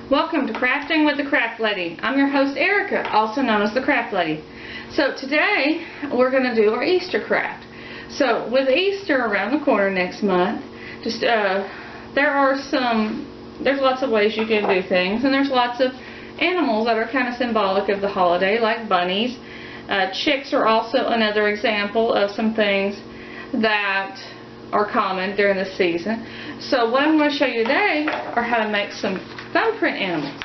Welcome to Crafting with the Craft Lady. I'm your host Erica, also known as the Craft Lady. So today we're going to do our Easter craft. So with Easter around the corner next month, there's lots of ways you can do things, and there's lots of animals that are kind of symbolic of the holiday, like bunnies. Chicks are also another example of some things that are common during the season. So what I'm going to show you today are how to make some thumbprint animals.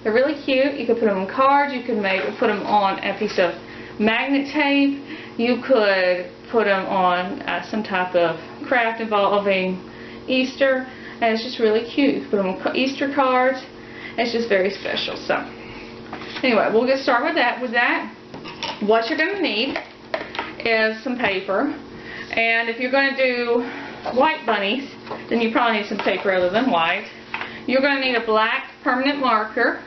They're really cute. You could put them on cards. You could put them on a piece of magnet tape. You could put them on some type of craft involving Easter, and it's just really cute. You can put them on Easter cards. It's just very special. So anyway, we'll get started with that. What you're going to need is some paper, and if you're going to do white bunnies, then you probably need some paper other than white. You're going to need a black permanent marker,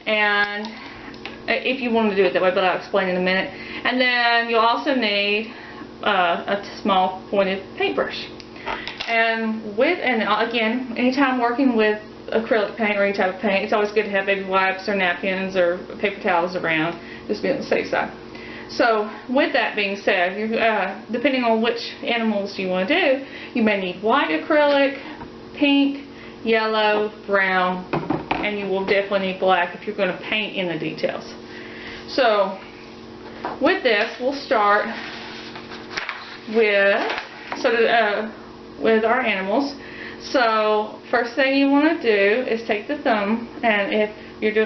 and if you want to do it that way, but I'll explain in a minute. And then you'll also need a small pointed paintbrush. And again, anytime working with acrylic paint or any type of paint, it's always good to have baby wipes or napkins or paper towels around, just to be on the safe side. So with that being said, depending on which animals you want to do, you may need white acrylic, pink, yellow, brown, and you will definitely need black if you're going to paint in the details. So with this, we'll start with our animals. So first thing you want to do is take the thumb, and if you're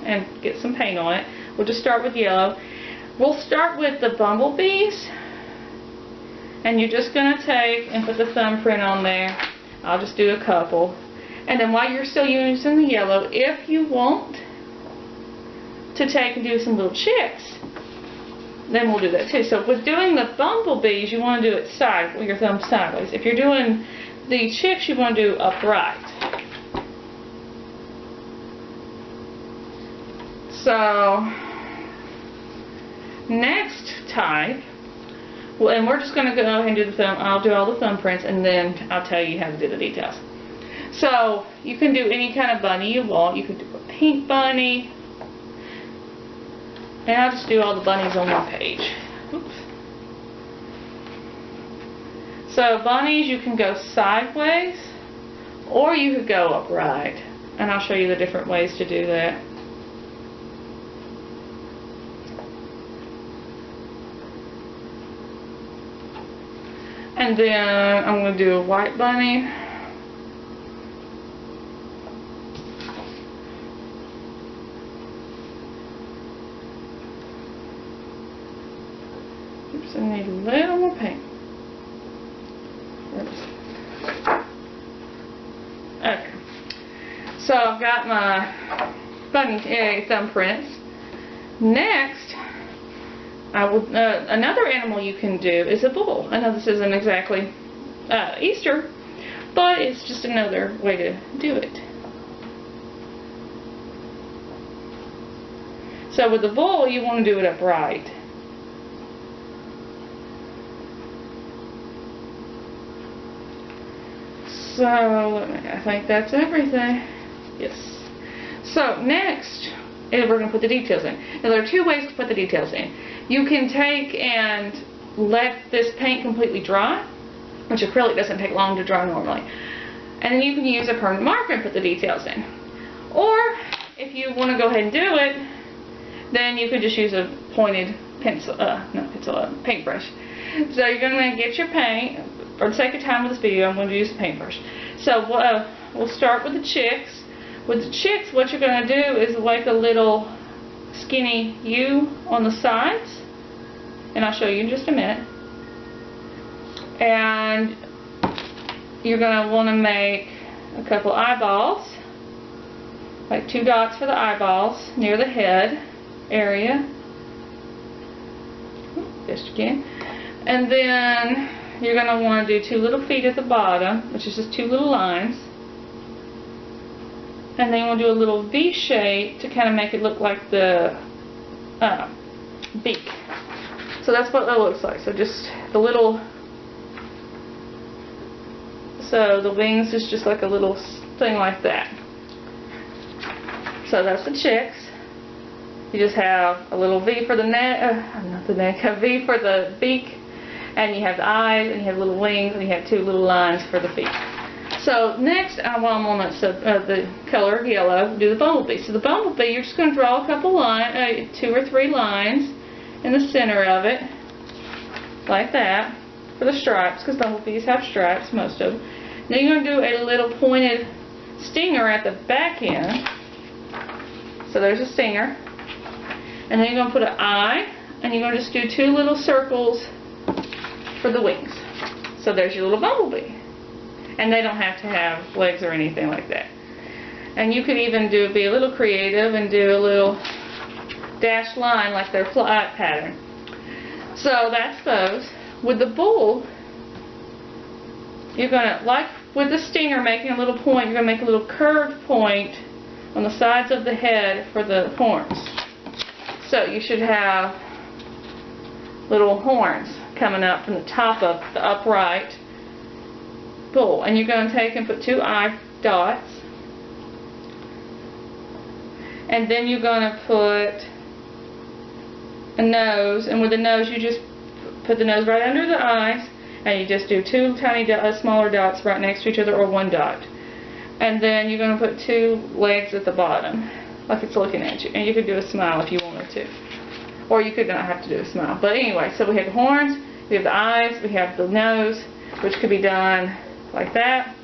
and get some paint on it. We'll just start with yellow. We'll start with the bumblebees, and you're just going to take and put the thumbprint on there. I'll just do a couple. And then while you're still using the yellow, if you want to take and do some little chicks, then we'll do that too. So with doing the bumblebees, you want to do it with your thumb sideways. If you're doing the chicks, you want to do upright. So next type, and we're just going to go ahead and do the thumb. I'll do all the thumbprints, and then I'll tell you how to do the details. So you can do any kind of bunny you want. You could do a pink bunny, and I'll just do all the bunnies on one page. Oops. So bunnies, you can go sideways, or you could go upright, and I'll show you the different ways to do that. And then I'm going to do a white bunny. Oops, I need a little more paint. Okay. So I've got my bunny thumbprints. Next, another animal you can do is a bull. I know this isn't exactly Easter, but it's just another way to do it. So with the bull, you want to do it upright. So I think that's everything. Yes. So next, we're going to put the details in. Now there are two ways to put the details in. You can take and let this paint completely dry, which acrylic doesn't take long to dry normally. And then you can use a permanent marker and put the details in. Or if you want to go ahead and do it, then you could just use a pointed paintbrush. So you're going to get your paint. For the sake of time of this video, I'm going to use a paintbrush. So we'll start with the chicks. With the chicks, what you're going to do is like a little skinny U on the sides, and I'll show you in just a minute. And you're going to want to make a couple eyeballs, like 2 dots for the eyeballs near the head area. Just again. And then you're going to want to do 2 little feet at the bottom, which is just 2 little lines. And then we'll do a little V shape to kind of make it look like the beak. So that's what that looks like. So just the little, so the wings is just like a little thing like that. So that's the chicks. You just have a little V for the neck, not the neck, a V for the beak, and you have the eyes, and you have little wings, and you have two little lines for the feet. So next, while I'm on the color yellow, do the bumblebee. So the bumblebee, you're just going to draw a couple lines, 2 or 3 lines in the center of it, like that, for the stripes, because bumblebees have stripes, most of them. Then you're going to do a little pointed stinger at the back end. So there's a stinger. And then you're going to put an eye, and you're going to just do 2 little circles for the wings. So there's your little bumblebee. And they don't have to have legs or anything like that. And you could even be a little creative and do a little dashed line like their flight pattern. So that's those. With the bull, you're going to, like with the stinger making a little point, you're going to make a little curved point on the sides of the head for the horns. So you should have little horns coming up from the top of the upright bull. And you're going to take and put 2 eye dots. And then you're going to put a nose. And with the nose, you just put the nose right under the eyes. And you just do 2 tiny smaller dots right next to each other, or 1 dot. And then you're going to put 2 legs at the bottom, like it's looking at you. And you could do a smile if you wanted to. Or you could not have to do a smile. But anyway, so we have the horns, we have the eyes, we have the nose, which could be done like that,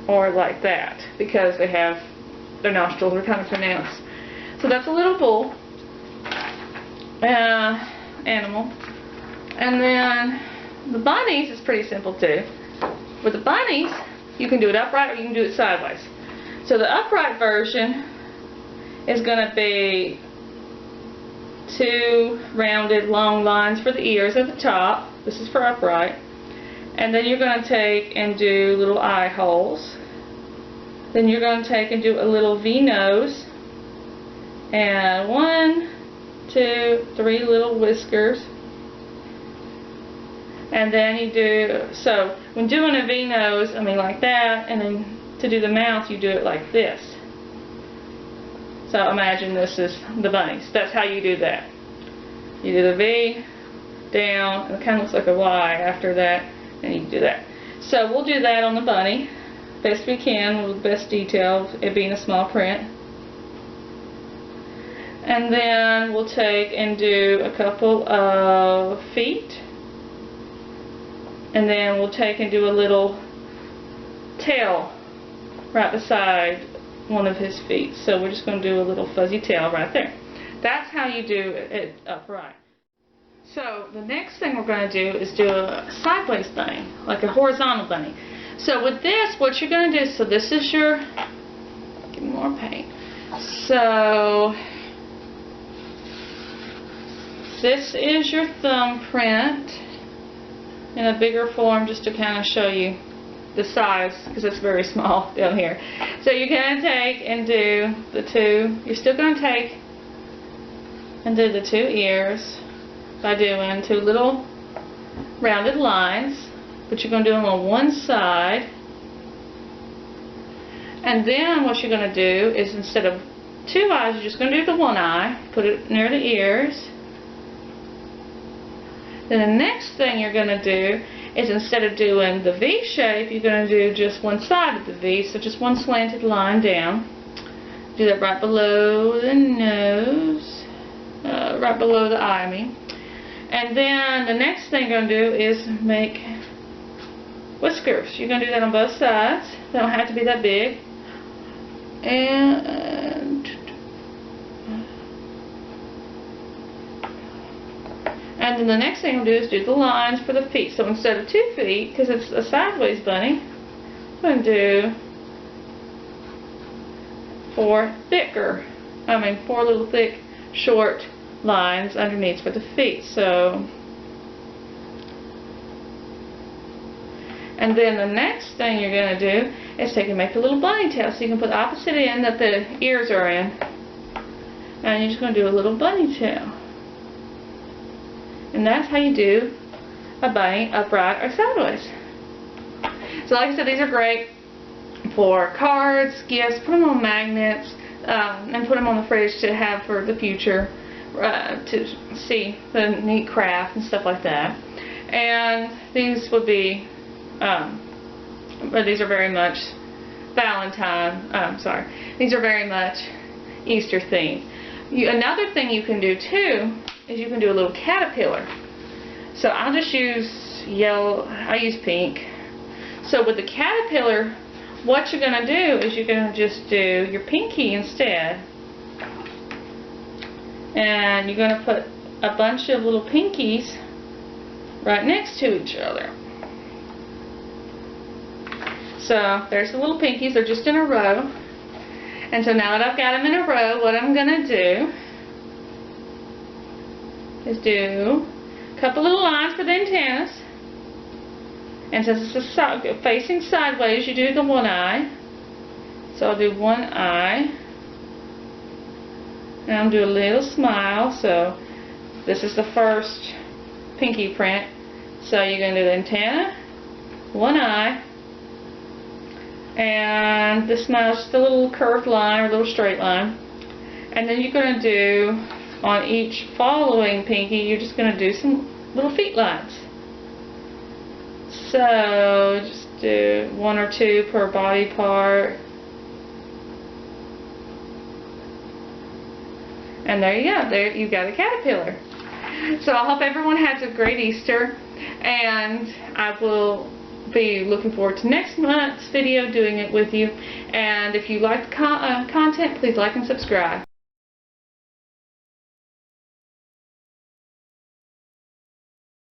or like that, because they have, their nostrils are kind of pronounced. So that's a little bull animal. And then the bunnies is pretty simple too. With the bunnies, you can do it upright or you can do it sideways. So the upright version is going to be 2 rounded long lines for the ears at the top. This is for upright. And then you're going to take and do little eye holes. Then you're going to take and do a little V nose. And 1, 2, 3 little whiskers. And then you do, so when doing a V nose, I mean like that, and then to do the mouth, you do it like this. So imagine this is the bunnies. That's how you do that. You do the V, down, and it kind of looks like a Y after that, and you do that. So we'll do that on the bunny, best we can, with the best detail, it being a small print. And then we'll take and do a couple of feet. And then we'll take and do a little tail right beside one of his feet. So we're just going to do a little fuzzy tail right there. That's how you do it upright. So the next thing we're going to do is do a sideways bunny, like a horizontal bunny. So with this, what you're going to do, so this is your, give me more paint. So this is your thumbprint in a bigger form, just to kind of show you the size, because it's very small down here. So you're going to take and do the 2, you're still going to take and do the 2 ears by doing 2 little rounded lines, but you're going to do them on one side. And then what you're going to do is, instead of 2 eyes, you're just going to do the 1 eye, put it near the ears. Then the next thing you're going to do is, instead of doing the V shape, you're going to do just one side of the V, so just one slanted line down. Do that right below the nose, right below the eye, I mean. And then the next thing you're going to do is make whiskers. You're going to do that on both sides. They don't have to be that big. And then the next thing we'll do is do the lines for the feet. So instead of 2 feet, because it's a sideways bunny, I'm going to do 4 little thick, short lines underneath for the feet. So, and then the next thing you're going to do is take and make a little bunny tail. So you can put the opposite end that the ears are in, and you're just going to do a little bunny tail. And that's how you do a bunny upright or sideways. So like I said, these are great for cards, gifts, put them on magnets, and put them on the fridge to have for the future, to see the neat craft and stuff like that. And these would be, but these are very much these are very much Easter themed. Another thing you can do too is you can do a little caterpillar. So I'll just use yellow, I use pink. So with the caterpillar, what you're going to do is you're going to just do your pinky instead. And you're going to put a bunch of little pinkies right next to each other. So there's the little pinkies, they're just in a row. And so now that I've got them in a row, what I'm going to do is do a couple little lines for the antennas. And since it's facing sideways, you do the one eye. So I'll do one eye. And I'll do a little smile. So this is the first pinky print. So you're going to do the antenna, one eye, and the smile is just a little curved line or a little straight line. And then you're going to do, on each following pinky, you're just going to do some little feet lines. So just do one or two per body part. And there you go. There you've got a caterpillar. So I hope everyone has a great Easter, and I will be looking forward to next month's video doing it with you. And if you like the content, please like and subscribe.